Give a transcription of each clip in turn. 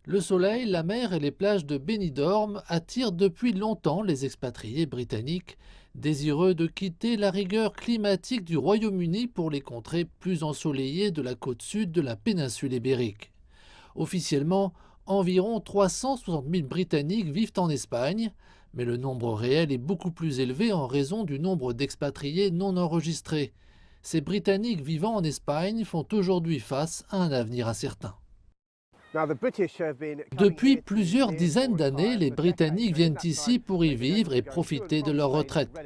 Le soleil, la mer et les plages de Benidorm attirent depuis longtemps les expatriés britanniques, désireux de quitter la rigueur climatique du Royaume-Uni pour les contrées plus ensoleillées de la côte sud de la péninsule ibérique. Officiellement, environ 360 000 Britanniques vivent en Espagne, mais le nombre réel est beaucoup plus élevé en raison du nombre d'expatriés non enregistrés. Ces Britanniques vivant en Espagne font aujourd'hui face à un avenir incertain. Depuis plusieurs dizaines d'années, les Britanniques viennent ici pour y vivre et profiter de leur retraite.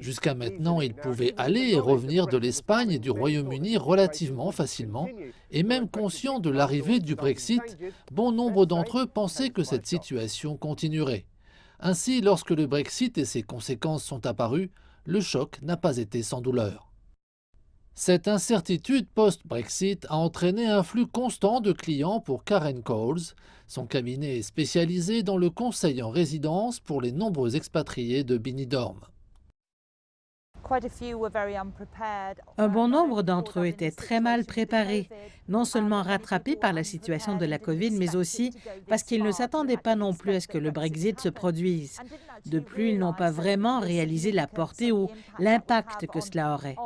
Jusqu'à maintenant, ils pouvaient aller et revenir de l'Espagne et du Royaume-Uni relativement facilement, et même conscients de l'arrivée du Brexit, bon nombre d'entre eux pensaient que cette situation continuerait. Ainsi, lorsque le Brexit et ses conséquences sont apparues, le choc n'a pas été sans douleur. Cette incertitude post-Brexit a entraîné un flux constant de clients pour Karen Coles. Son cabinet est spécialisé dans le conseil en résidence pour les nombreux expatriés de Benidorm. Un bon nombre d'entre eux étaient très mal préparés, non seulement rattrapés par la situation de la COVID, mais aussi parce qu'ils ne s'attendaient pas non plus à ce que le Brexit se produise. De plus, ils n'ont pas vraiment réalisé la portée ou l'impact que cela aurait.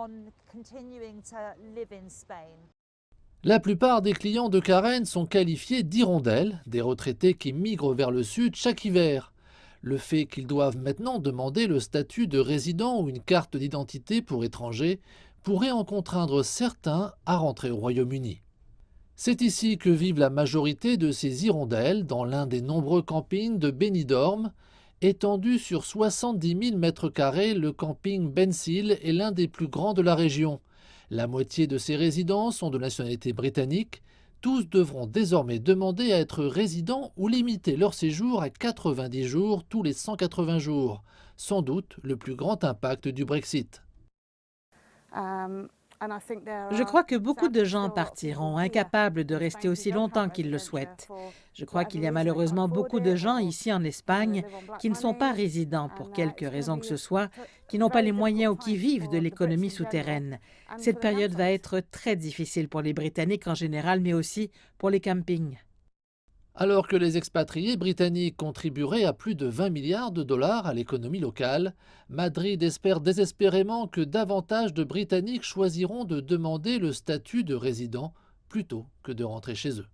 La plupart des clients de Karen sont qualifiés d'hirondelles, des retraités qui migrent vers le sud chaque hiver. Le fait qu'ils doivent maintenant demander le statut de résident ou une carte d'identité pour étrangers pourrait en contraindre certains à rentrer au Royaume-Uni. C'est ici que vivent la majorité de ces hirondelles, dans l'un des nombreux campings de Benidorm. Étendu sur 70 000 mètres carrés, le camping Bensil est l'un des plus grands de la région. La moitié de ses résidents sont de nationalité britannique. Tous devront désormais demander à être résidents ou limiter leur séjour à 90 jours tous les 180 jours. Sans doute le plus grand impact du Brexit. Je crois que beaucoup de gens partiront, incapables de rester aussi longtemps qu'ils le souhaitent. Je crois qu'il y a malheureusement beaucoup de gens ici en Espagne qui ne sont pas résidents pour quelque raison que ce soit, qui n'ont pas les moyens ou qui vivent de l'économie souterraine. Cette période va être très difficile pour les Britanniques en général, mais aussi pour les campings. Alors que les expatriés britanniques contribueraient à plus de 20 milliards de dollars à l'économie locale, Madrid espère désespérément que davantage de Britanniques choisiront de demander le statut de résident plutôt que de rentrer chez eux.